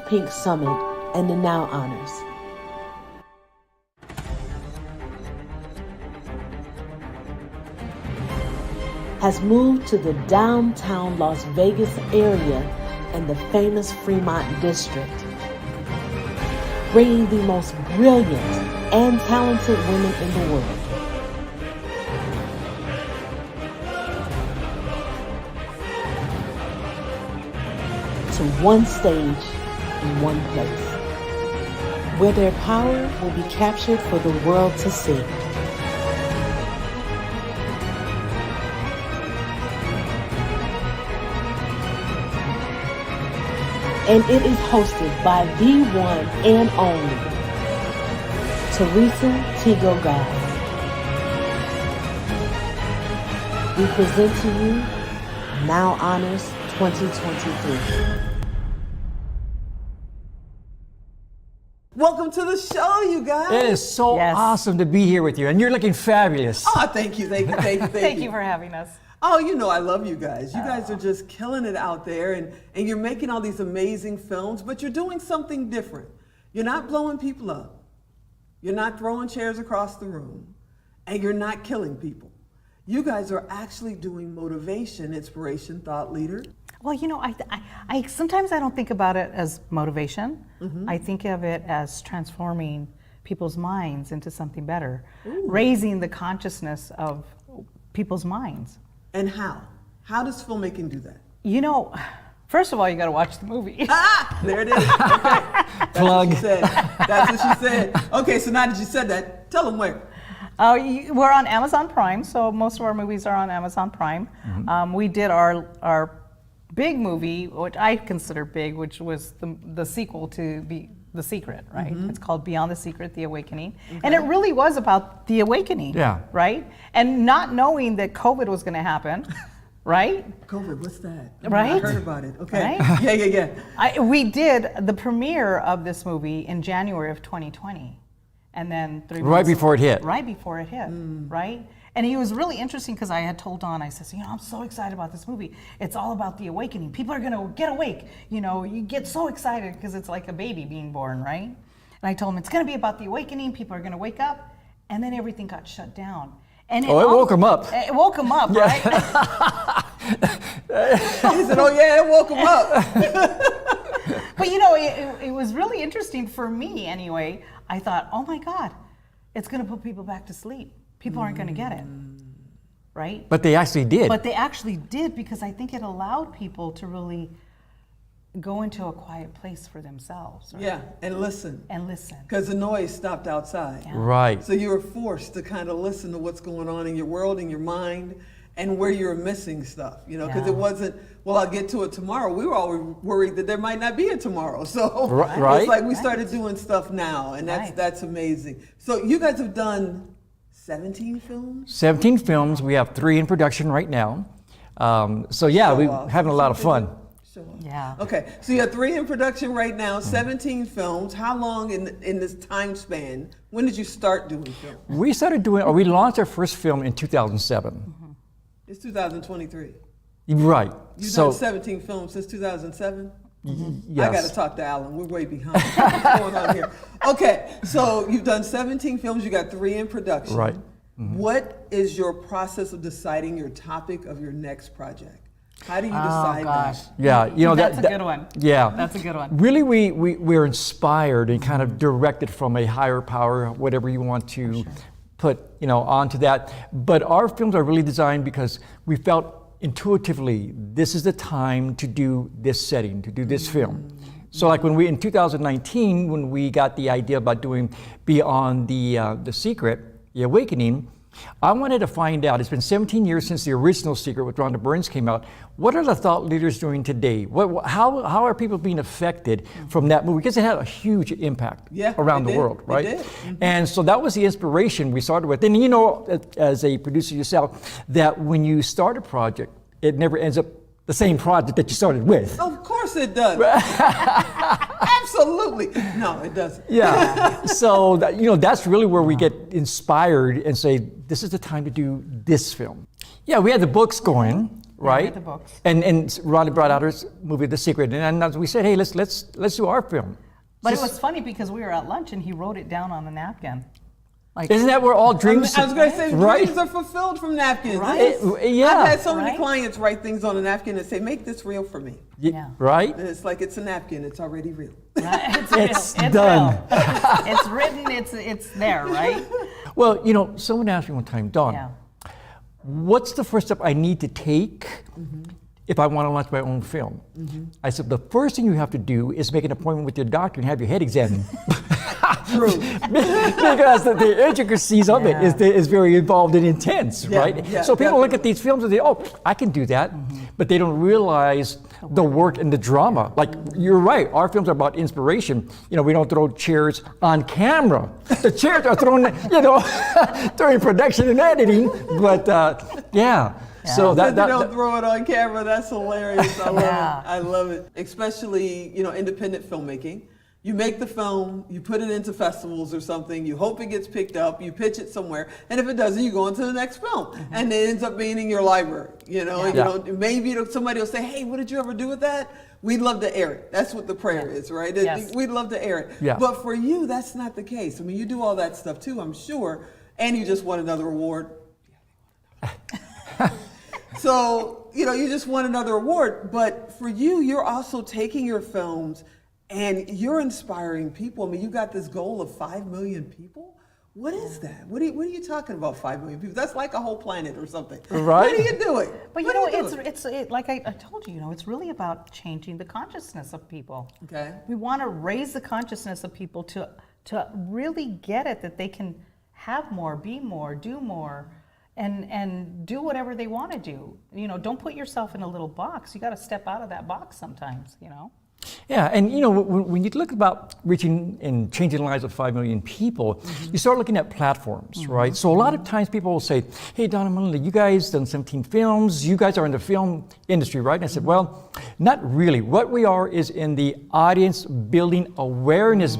Pink Summit and the Now Honors. Has moved to the downtown Las Vegas area and the famous Fremont district, bringing the most brilliant and talented women in the world. To one stage in one place, where their power will be captured for the world to see. And it is hosted by the one and only Teresa Tigo Giles. We present to you Now Honors 2023. Welcome to the show, you guys. It is so awesome to be here with you, and you're looking fabulous. Oh, thank you. Thank you for having us. Oh, you know I love you guys. You guys are just killing it out there, and you're making all these amazing films, but you're doing something different. You're not blowing people up. You're not throwing chairs across the room, and you're not killing people. You guys are actually doing motivation, inspiration, thought leader. Well, you know, I sometimes I don't think about it as motivation. Mm-hmm. I think of it as transforming people's minds into something better, Ooh. Raising the consciousness of people's minds. And how? How does filmmaking do that? You know, first of all, you got to watch the movie. Ah, there it is. Okay. That's Plug. what she said. That's what she said. Okay, so now that you said that, tell them where. We're on Amazon Prime, so most of our movies are on Amazon Prime. Mm-hmm. We did our big movie, which I consider big, which was the sequel to The Secret, right? Mm-hmm. It's called Beyond the Secret, The Awakening. Okay. And it really was about the awakening, yeah. Right? And not knowing that COVID was gonna happen, right? COVID, what's that? Right? I heard about it, okay. Right? Yeah. We did the premiere of this movie in January of 2020. And then 3 months. Right before it hit. Right before it hit, right? And it was really interesting because I had told Don, I said, you know, I'm so excited about this movie. It's all about the awakening. People are gonna get awake. You know, you get so excited because it's like a baby being born, right? And I told him it's gonna be about the awakening. People are gonna wake up, and then everything got shut down. And it woke him up. It woke him up, right? He said, oh yeah, it woke him up. But you know, it was really interesting for me anyway. I thought, oh my God, it's gonna put people back to sleep. People aren't gonna get it, right? But they actually did. But they actually did, because I think it allowed people to really go into a quiet place for themselves. Right? Yeah, and listen. Because the noise stopped outside. Yeah. Right. So you were forced to kind of listen to what's going on in your world, in your mind, and where you're missing stuff, you know, because it wasn't, well, I'll get to it tomorrow. We were all worried that there might not be a tomorrow. So right. It's like we started doing stuff now, and that's amazing. So you guys have done 17 films? 17 films. We have 3 in production right now. So yeah, we're having a lot of fun. Yeah. Okay, so you have 3 in production right now, 17 films. How long in this time span? When did you start doing film? We launched our first film in 2007. Mm-hmm. It's 2023. Right. You've done 17 films since 2007? Yes. I got to talk to Alan. We're way behind. What's going on here? Okay, so you've done 17 films. You got 3 in production. Right. Mm-hmm. What is your process of deciding your topic of your next project? How do you decide that? Yeah, you know that's a good one. Yeah, that's a good one. Really, we're inspired and kind of directed from a higher power, whatever you want to put, you know, onto that. But our films are really designed because we felt intuitively this is the time to do this setting, to do this film. So like in 2019, when we got the idea about doing Beyond the Secret, The Awakening, I wanted to find out, it's been 17 years since the original Secret with Rhonda Burns came out, what are the thought leaders doing today? How are people being affected from that movie? Because it had a huge impact around the world, right? It did. Mm-hmm. And so that was the inspiration we started with. And you know, as a producer yourself, that when you start a project, it never ends up the same project that you started with. Of course it does. Absolutely. No, it doesn't. Yeah. So that, you know, that's really where we get inspired and say, this is the time to do this film. Yeah, we had the books going. right? read the books. And Ronnie brought out her movie, The Secret, and as we said, hey, let's do our film. But it was funny because we were at lunch and he wrote it down on a napkin. Like, Isn't that where all dreams? I was going to say, right? dreams are fulfilled from napkins. Right. Yeah. I've had so many Right. clients write things on a napkin and say, make this real for me. Yeah. Right? And it's like, it's a napkin, it's already real. right? It's real. done. Real. It's written, it's there, right? Well, someone asked me one time, Dawn, Yeah. what's the first step I need to take if I want to launch my own film? I said, the first thing you have to do is make an appointment with your doctor and have your head examined. True. Because the intricacies of it is very involved and intense, Yeah, right? yeah, So people look at definitely. these films and say, oh, I can do that. But they don't realize the work and the drama. Like, you're right, our films are about inspiration. We don't throw chairs on camera. The chairs are thrown, during production and editing. But yeah. So But that they don't throw it on camera. That's hilarious. I love Yeah. it. I love it. Especially, independent filmmaking. You make the film, you put it into festivals or something, you hope it gets picked up, you pitch it somewhere, and if it doesn't, you go on to the next film. And it ends up being in your library. Maybe somebody will say, hey, what did you ever do with that? We'd love to air it. That's what the prayer is, right? Yes. We'd love to air it. Yeah. But for you, that's not the case. I mean, you do all that stuff too, I'm sure, and you just won another award. So, you just won another award, but for you, you're also taking your films and you're inspiring people. I mean, you got this goal of 5 million people. What is that? What are you talking about, 5 million people? That's like a whole planet or something. Right. What are you doing? But What are you doing? it's like I told you, it's really about changing the consciousness of people. Okay. We want to raise the consciousness of people to really get it that they can have more, be more, do more, and do whatever they want to do. Don't put yourself in a little box. You got to step out of that box sometimes. Yeah, and when you look about reaching and changing the lives of 5 million people, you start looking at platforms, right? So a lot of times people will say, hey, Don and Melinda, you guys done 17 films, you guys are in the film industry, right? And I said, well, not really. What we are is in the audience building awareness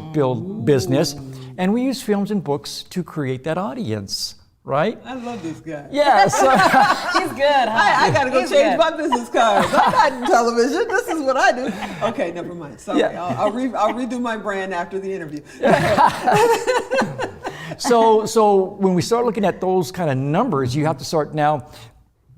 business, and we use films and books to create that audience. Right? I love this guy. Yeah. So He's good, huh? I got to go He's change good. my business cards. I'm not in television. This is what I do. Okay, never mind. Sorry. Yeah. I'll redo my brand after the interview. So when we start looking at those kind of numbers, you have to start now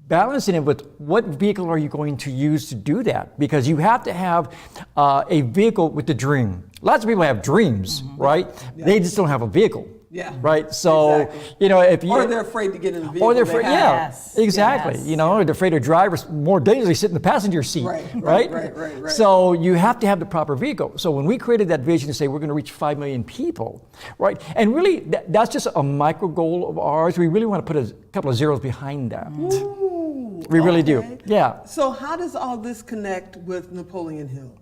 balancing it with what vehicle are you going to use to do that? Because you have to have a vehicle with the dream. Lots of people have dreams, right? Yeah. They just don't have a vehicle. Yeah. Right. So Exactly. if you Or they're afraid to get in the vehicle. or they're they afraid, have. yeah, Yes, exactly. yes. Or they're afraid of drivers more dangerously sit in the passenger seat. Right. So you have to have the proper vehicle. So when we created that vision to say we're going to reach 5 million people, right? And really, that's just a micro goal of ours. We really want to put a couple of zeros behind that. Ooh, We really do. okay. Yeah. So how does all this connect with Napoleon Hill?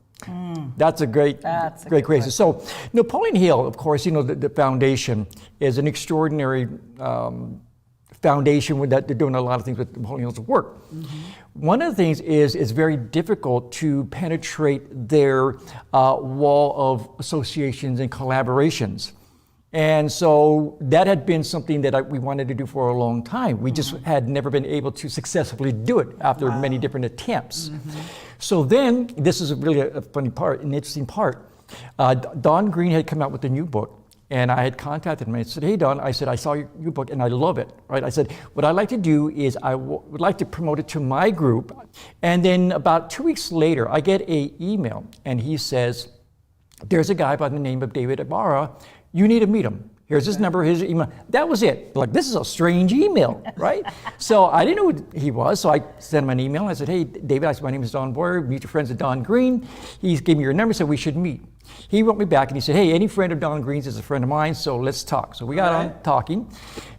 That's a great good question. So Napoleon Hill, of course, the foundation is an extraordinary foundation that they're doing a lot of things with Napoleon Hill's work. One of the things is it's very difficult to penetrate their wall of associations and collaborations. And so that had been something that we wanted to do for a long time. We just had never been able to successfully do it after many different attempts. So then, this is really a funny part, an interesting part. Don Green had come out with a new book, and I had contacted him. I said, hey, Don, I saw your book, and I love it, right? I said, what I'd like to do is I would like to promote it to my group. And then about 2 weeks later, I get an email, and he says, there's a guy by the name of David Ibarra. You need to meet him. Here's his number, his email. That was it. Like, this is a strange email, right? So I didn't know who he was, so I sent him an email. I said, hey, David, my name is Don Boyer. Meet your friends at Don Green. He gave me your number, said we should meet. He wrote me back and he said, hey, any friend of Don Green's is a friend of mine, so let's talk. So we got on talking.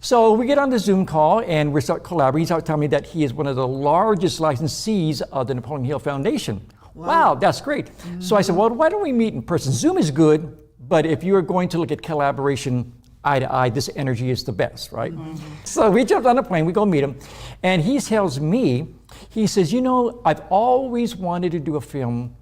So we get on the Zoom call and we start collaborating. He started telling me that he is one of the largest licensees of the Napoleon Hill Foundation. Wow, that's great. So I said, well, why don't we meet in person? Zoom is good, but if you're going to look at collaboration eye to eye, this energy is the best, right? So we jumped on a plane, we go meet him, and he tells me, he says, I've always wanted to do a film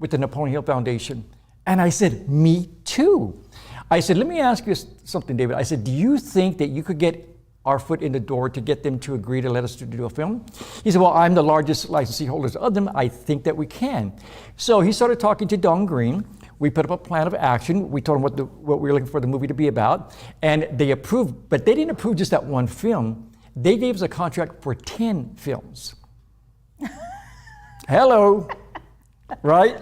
with the Napoleon Hill Foundation. And I said, me too. I said, let me ask you something, David. I said, do you think that you could get our foot in the door to get them to agree to let us to do a film. He said, well, I'm the largest licensee holders of them. I think that we can. So he started talking to Don Green. We put up a plan of action. We told them what we were looking for the movie to be about. And they approved, but they didn't approve just that one film. They gave us a contract for 10 films. Hello, right?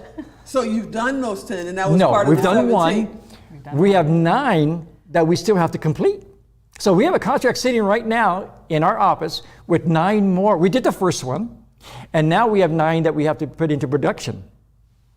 So you've done those 10, and that was No, part of we've the done 17. one. We have 9 that we still have to complete. So we have a contract sitting right now in our office with 9 more. We did the first one, and now we have 9 that we have to put into production.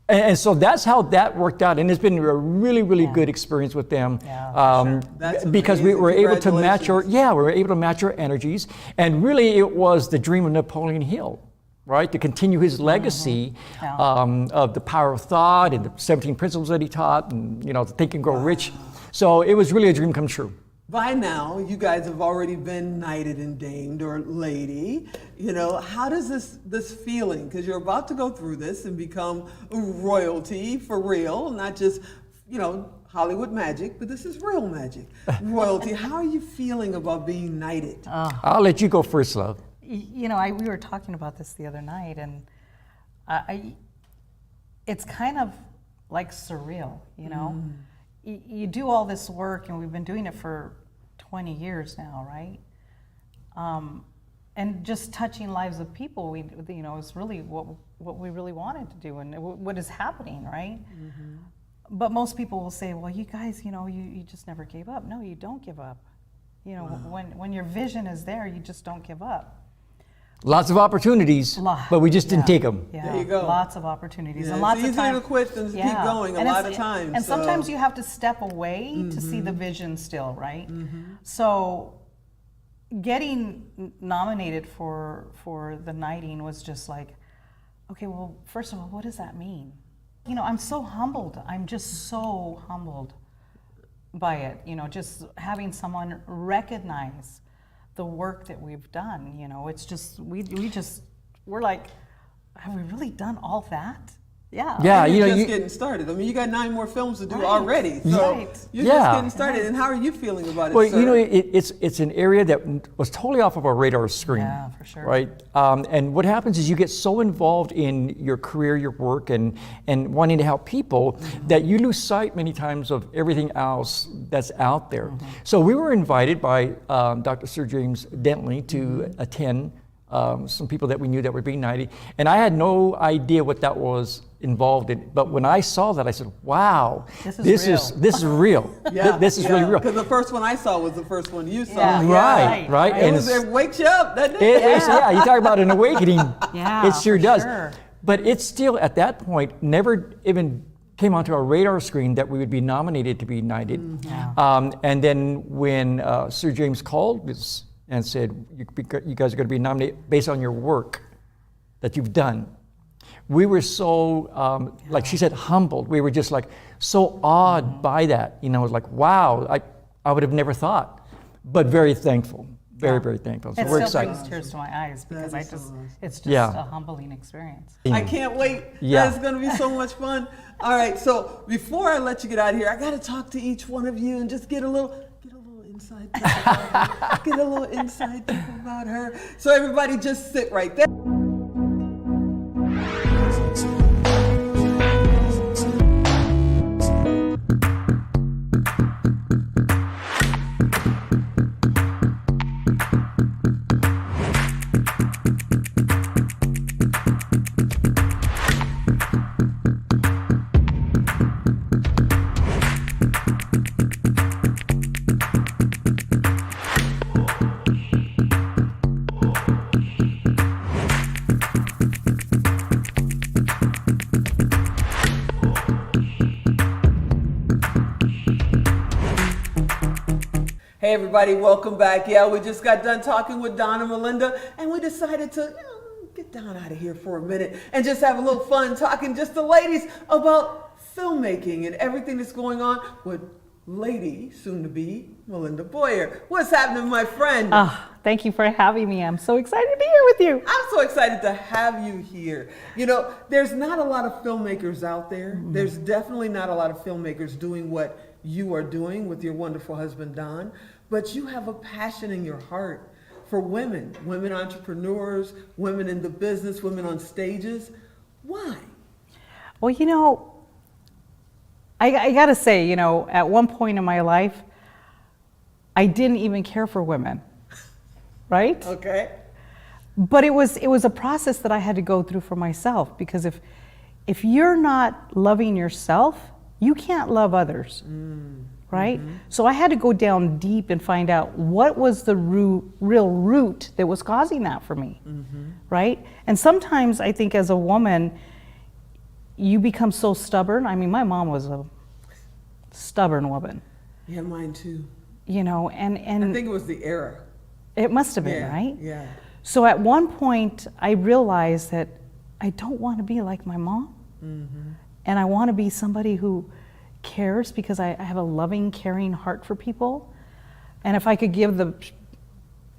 And so that's how that worked out, and it's been a really, really good experience with them. Yeah, That's because we amazing. were able to match our Congratulations. we were able to match our energies, and really it was the dream of Napoleon Hill, right? To continue his legacy of the power of thought and the 17 principles that he taught, and the Think and Grow Rich. So it was really a dream come true. By now, you guys have already been knighted and damed, or lady. How does this feeling, because you're about to go through this and become royalty for real, not just, Hollywood magic, but this is real magic. Royalty, how are you feeling about being knighted? I'll let you go first, love. We were talking about this the other night, and it's kind of like surreal, You do all this work, and we've been doing it for 20 years now, right? And just touching lives of people, is really what we really wanted to do, and what is happening, right? Mm-hmm. But most people will say, well, you guys, you just never gave up. No, you don't give up. When your vision is there, you just don't give up. Lots of opportunities, but we just didn't take them. Yeah, there you go. Lots of opportunities. Yeah, and lots it's of easier time to quit than to keep going a lot of times. And sometimes you have to step away to see the vision still, right? Mm-hmm. So getting nominated for the knighting was just like, okay, well, first of all, what does that mean? I'm so humbled. I'm just so humbled by it. Just having someone recognize the work that we've done. It's just we're like, have we really done all that? Yeah. Yeah, you're just you getting started. I mean, you got 9 more films to do Right. already, so Right. you're Yeah. just getting started. And how are you feeling about it, Well, sir? it's an area that was totally off of our radar screen. Yeah, for sure. Right? And what happens is you get so involved in your career, your work, and wanting to help people that you lose sight many times of everything else that's out there. So we were invited by Dr. Sir James Dentley to attend some people that we knew that were being knighted. And I had no idea what that was involved in. But when I saw that, I said, wow, this is real. Yeah, This is really real. Because the first one I saw was the first one you saw. Yeah. Right. It wakes you up, doesn't it? You talk about an awakening. Yeah, It sure for does. sure. But it still, at that point, never even came onto our radar screen that we would be nominated to be knighted. And then when Sir James called us and said, you guys are going to be nominated based on your work that you've done, we were so, like she said, humbled. We were just like so awed by that. It was like, wow, I would have never thought, but very thankful. Very thankful. So It we're still excited. brings tears to my eyes because That is so awesome. it's just Yeah. a humbling experience. I can't wait. Yeah. That's going to be so much fun. All right, so before I let you get out of here, I got to talk to each one of you and just get a little inside tip about her. Get a little inside tip about her. So everybody just sit right there. Hey everybody, welcome back. Yeah, we just got done talking with Don and Melinda, and we decided to get Don out of here for a minute and just have a little fun talking just the ladies about filmmaking and everything that's going on with lady, soon to be, Melinda Boyer. What's happening, my friend? Thank you for having me. I'm so excited to be here with you. I'm so excited to have you here. There's not a lot of filmmakers out there. There's definitely not a lot of filmmakers doing what you are doing with your wonderful husband, Don. but you have a passion in your heart for women entrepreneurs, women in the business, women on stages. Why? Well, you know, I gotta say, you know, at one point in my life, I didn't even care for women, right? Okay. But it was a process that I had to go through for myself, because if you're not loving yourself, you can't love others, right? So I had to go down deep and find out what was the real root that was causing that for me, right? And sometimes I think as a woman, you become so stubborn. I mean, my mom was a stubborn woman. Yeah, mine too. You know, and I think it was the era. it must have been, right? Yeah. So at one point, I realized that I don't want to be like my mom. And I want to be somebody who cares, because I have a loving, caring heart for people. And if I could give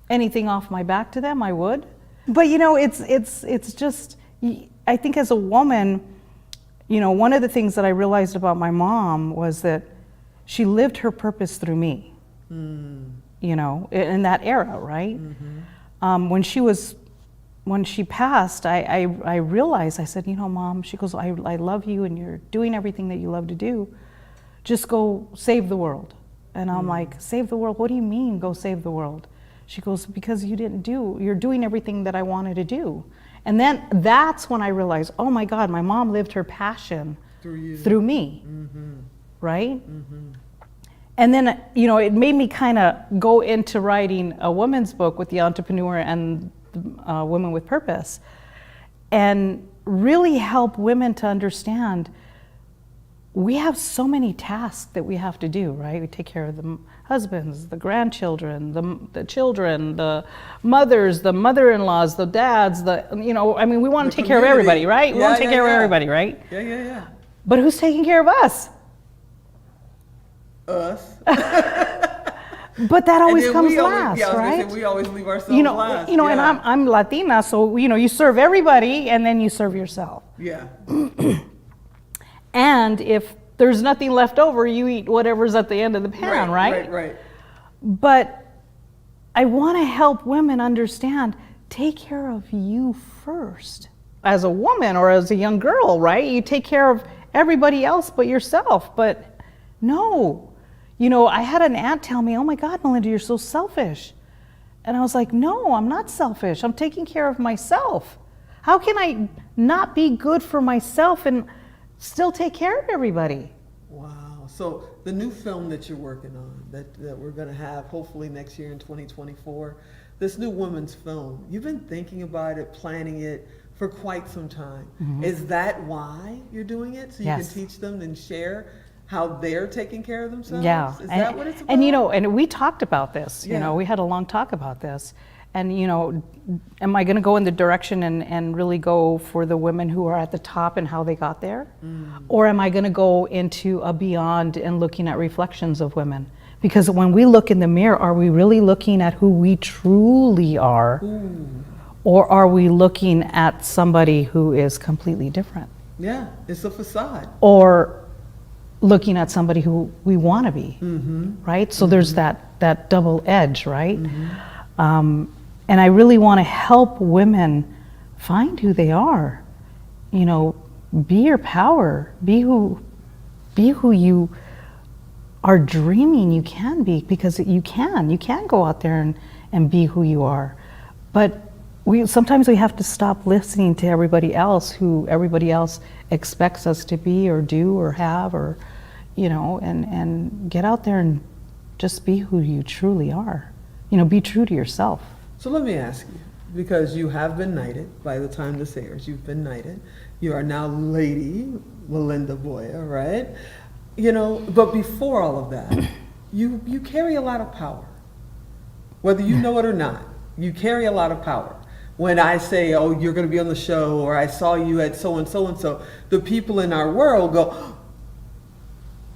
anything off my back to them, I would. But you know, it's just, I think as a woman, you know, one of the things that I realized about my mom was that she lived her purpose through me. You know, in that era, right? When she passed, I realized, I said, you know, Mom, she goes, I love you and you're doing everything that you love to do. Just go save the world. And I'm like, save the world? What do you mean go save the world? She goes, because you're doing everything that I wanted to do. And then that's when I realized, oh my God, my mom lived her passion through me, right? And then, you know, it made me kind of go into writing a women's book with the entrepreneur and Women with Purpose, and really help women to understand we have so many tasks that we have to do, right? We take care of the husbands, the grandchildren, the children, the mothers, the mother-in-laws, the dads, you know, I mean, we want to take care of everybody, right? We want to take care of everybody, right? Yeah. But who's taking care of us? Us. But that always comes last, I was right? gonna say, we always leave ourselves last. You know, and I'm Latina, so you know, you serve everybody and then you serve yourself. Yeah. And if there's nothing left over, you eat whatever's at the end of the pan, right? Right. But I want to help women understand, take care of you first. As a woman or as a young girl, right? You take care of everybody else but yourself. But no. You know, I had an aunt tell me, oh my God, Melinda, you're so selfish. And I was like, no, I'm not selfish. I'm taking care of myself. How can I not be good for myself and still take care of everybody? Wow. So the new film that you're working on, that we're going to have hopefully next year in 2024, this new women's film, you've been thinking about it, planning it for quite some time. Is that why you're doing it? So you can teach them and share how they're taking care of themselves? Yeah. Is that what it's about? And you know, and we talked about this, you know, we had a long talk about this. And you know, am I going to go in the direction and really go for the women who are at the top and how they got there? Or am I going to go into a beyond and looking at reflections of women? Because when we look in the mirror, are we really looking at who we truly are? Or are we looking at somebody who is completely different? Yeah, it's a facade. Or looking at somebody who we want to be, right? So there's that double edge, right? And I really want to help women find who they are. You know, be your power. Be who you are dreaming you can be, because you can go out there and be who you are. But sometimes we have to stop listening to everybody else, who everybody else expects us to be or do or have, or you know, and get out there and just be who you truly are. You know, be true to yourself. So let me ask you, because you have been knighted by the time this airs, you've been knighted. You are now Lady Melinda Boyer, right? You know, but before all of that, you carry a lot of power. Whether you know it or not, you carry a lot of power. When I say, oh, you're going to be on the show, or I saw you at so-and-so and so, the people in our world go,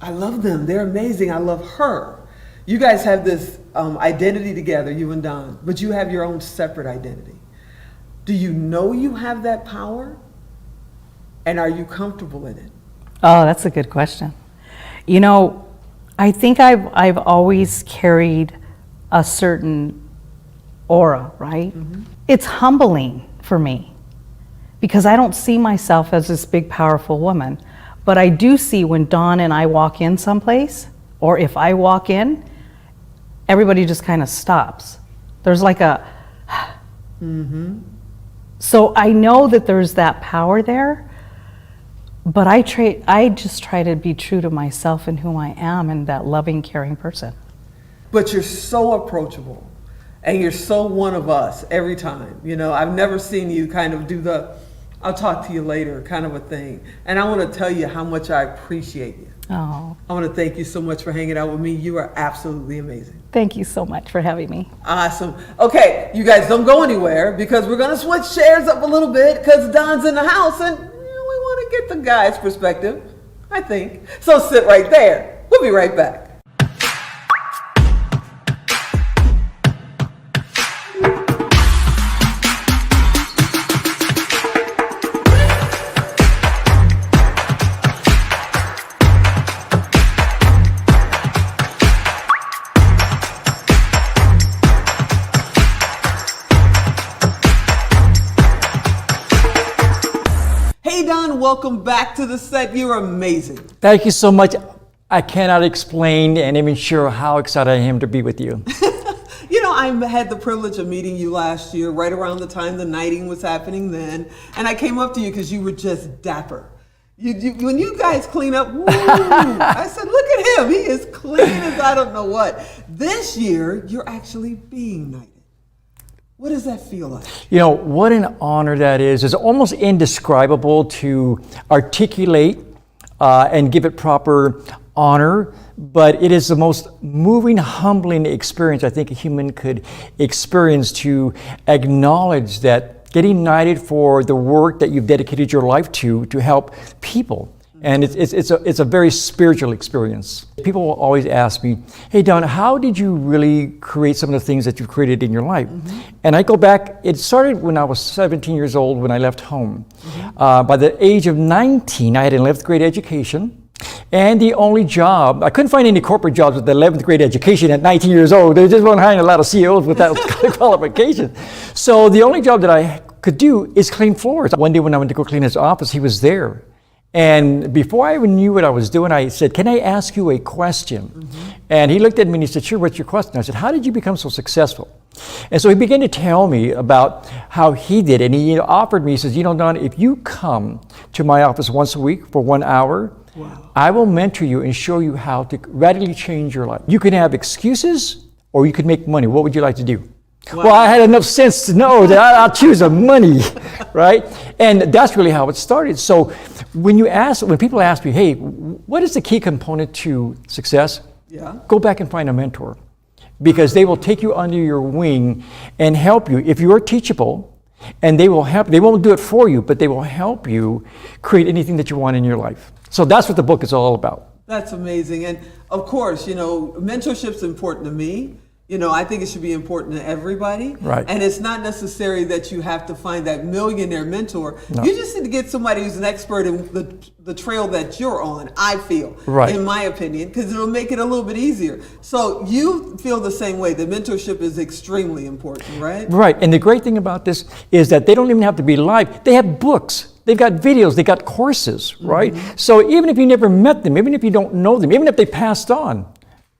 I love them, they're amazing, I love her. You guys have this identity together, you and Don, but you have your own separate identity. Do you know you have that power? And are you comfortable in it? Oh, that's a good question. You know, I think I've always carried a certain aura, right? It's humbling for me because I don't see myself as this big, powerful woman. But I do see when Dawn and I walk in someplace, or if I walk in, everybody just kind of stops. There's like a, So I know that there's that power there, but I just try to be true to myself and who I am and that loving, caring person. But you're so approachable and you're so one of us every time. You know, I've never seen you kind of do the, I'll talk to you later kind of a thing. And I want to tell you how much I appreciate you. Oh, I want to thank you so much for hanging out with me. You are absolutely amazing. thank you so much for having me. Awesome. Okay, you guys don't go anywhere because we're going to switch chairs up a little bit because Don's in the house and we want to get the guy's perspective, I think. So sit right there. We'll be right back. Hey Don, welcome back to the set. You're amazing. Thank you so much. I cannot explain and even sure how excited I am to be with you. You know, I had the privilege of meeting you last year, right around the time the knighting was happening then, and I came up to you because you were just dapper. When you guys clean up, woo, I said, look at him. He is clean as I don't know what. This year, you're actually being knighted. What does that feel like? You know, what an honor that is. It's almost indescribable to articulate and give it proper honor, but it is the most moving, humbling experience I think a human could experience to acknowledge that getting knighted for the work that you've dedicated your life to help people. And it's a very spiritual experience. People will always ask me, hey Don, how did you really create some of the things that you've created in your life? And I go back, it started when I was 17 years old when I left home. By the age of 19, I had an 11th grade education. And the only job, I couldn't find any corporate jobs with the 11th grade education at 19 years old. They just weren't hiring a lot of CEOs with that qualification. So the only job that I could do is clean floors. One day when I went to go clean his office, he was there. And before I even knew what I was doing, I said, can I ask you a question? And he looked at me and he said, sure, what's your question? I said, how did you become so successful? And so he began to tell me about how he did it. And he offered me, he says, you know, Don, if you come to my office once a week for 1 hour, I will mentor you and show you how to radically change your life. You can have excuses or you can make money. What would you like to do? Well, I had enough sense to know that I'll choose the money, right? And that's really how it started. So when people ask me, hey, what is the key component to success? Go back and find a mentor because they will take you under your wing and help you. If you are teachable, and they will help, they won't do it for you, but they will help you create anything that you want in your life. So that's what the book is all about. That's amazing. And of course, you know, mentorship's important to me. You know, I think it should be important to everybody. Right. And it's not necessary that you have to find that millionaire mentor. No. You just need to get somebody who's an expert in the trail that you're on, I feel, right, in my opinion, because it'll make it a little bit easier. So you feel the same way. The mentorship is extremely important, right? Right. And the great thing about this is that they don't even have to be live. They have books. They've got videos, they've got courses, right? So even if you never met them, even if you don't know them, even if they passed on,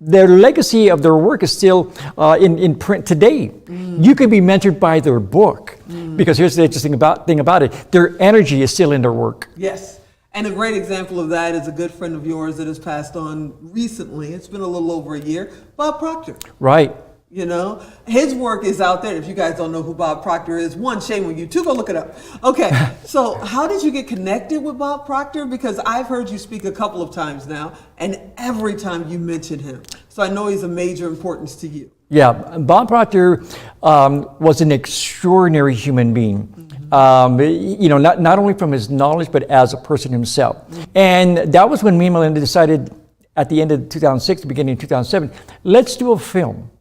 their legacy of their work is still in print today. You can be mentored by their book because here's the interesting thing about it. Their energy is still in their work. Yes. And a great example of that is a good friend of yours that has passed on recently. It's been a little over a year, Bob Proctor. Right. You know, his work is out there. If you guys don't know who Bob Proctor is, one, shame on you. Two, go look it up. Okay, so how did you get connected with Bob Proctor? Because I've heard you speak a couple of times now, and every time you mention him. So I know he's a major importance to you. Yeah, Bob Proctor was an extraordinary human being. You know, not only from his knowledge, but as a person himself. And that was when me and Melinda decided at the end of 2006, beginning of 2007, let's do a film.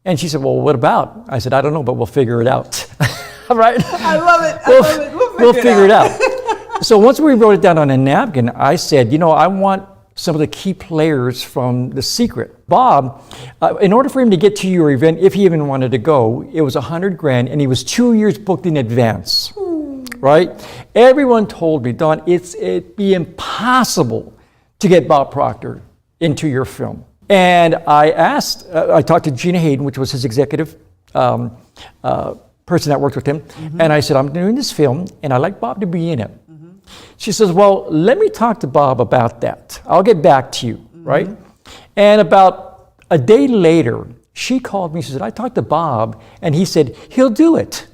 And she said, well, what about? I said, I don't know, but we'll figure it out. Right? I love it. I love it. We'll figure it out. So once we wrote it down on a napkin, I said, you know, I want some of the key players from The Secret Bob, in order for him to get to your event, if he even wanted to go, it was $100,000, and he was 2 years booked in advance, right? Everyone told me, Don, it'd be impossible to get Bob Proctor into your film. And I talked to Gina Hayden, which was his executive person that worked with him, and I said, I'm doing this film, and I'd like Bob to be in it. She says, well, let me talk to Bob about that. I'll get back to you, right? And about a day later, she called me, she said, I talked to Bob, and he said, he'll do it,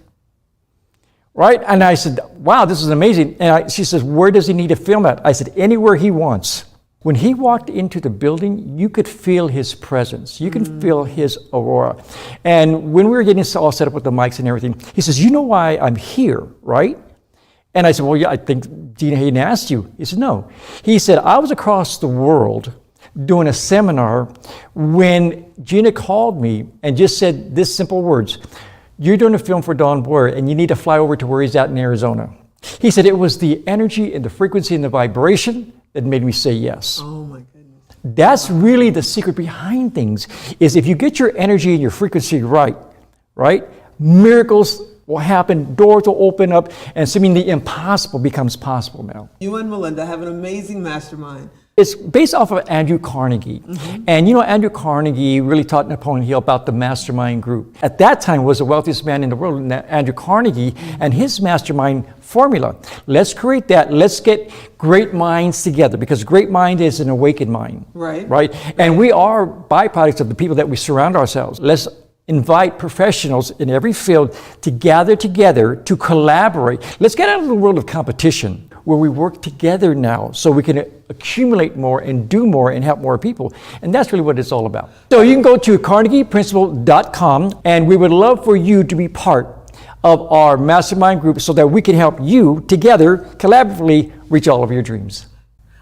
right? And I said, wow, this is amazing. And she says, where does he need to film at? I said, anywhere he wants. When he walked into the building, you could feel his presence. You can feel his aurora. And when we were getting all set up with the mics and everything, he says, you know why I'm here, right? And I said, well, yeah, I think Gina Hayden asked you. He said, no. He said, I was across the world doing a seminar when Gina called me and just said this simple words, you're doing a film for Don Boyer and you need to fly over to where he's at in Arizona. He said, it was the energy and the frequency and the vibration that made me say yes. Oh my goodness. That's really the secret behind things, is if you get your energy and your frequency right, miracles will happen, doors will open up, and assuming the impossible becomes possible now. You and Melinda have an amazing mastermind. It's based off of Andrew Carnegie. And you know, Andrew Carnegie really taught Napoleon Hill about the mastermind group. At that time was the wealthiest man in the world, Andrew Carnegie, and his mastermind formula. Let's create that. Let's get great minds together, because great mind is an awakened mind. Right? And we are byproducts of the people that we surround ourselves. Let's invite professionals in every field to gather together, to collaborate. Let's get out of the world of competition, where we work together now so we can accumulate more and do more and help more people. And that's really what it's all about. So you can go to carnegieprinciple.com, and we would love for you to be part of our mastermind group so that we can help you together, collaboratively, reach all of your dreams.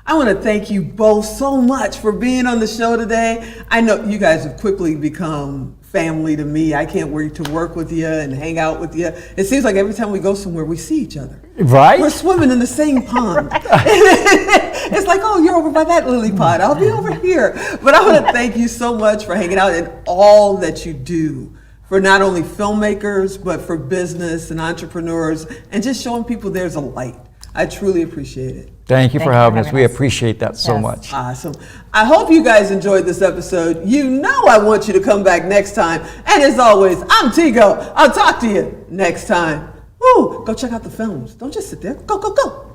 I want to thank you both so much for being on the show today. I know you guys have quickly become family to me. I can't wait to work with you and hang out with you. It seems like every time we go somewhere, we see each other. Right? We're swimming in the same pond. It's like, oh, you're over by that lily pond. I'll be over here. But I want to thank you so much for hanging out and all that you do for not only filmmakers, but for business and entrepreneurs, and just showing people there's a light. I truly appreciate it. Thank you for having us. We appreciate that so much. Awesome. I hope you guys enjoyed this episode. You know I want you to come back next time. And as always, I'm Tigo. I'll talk to you next time. Woo! Go check out the films. Don't just sit there. Go, go, go.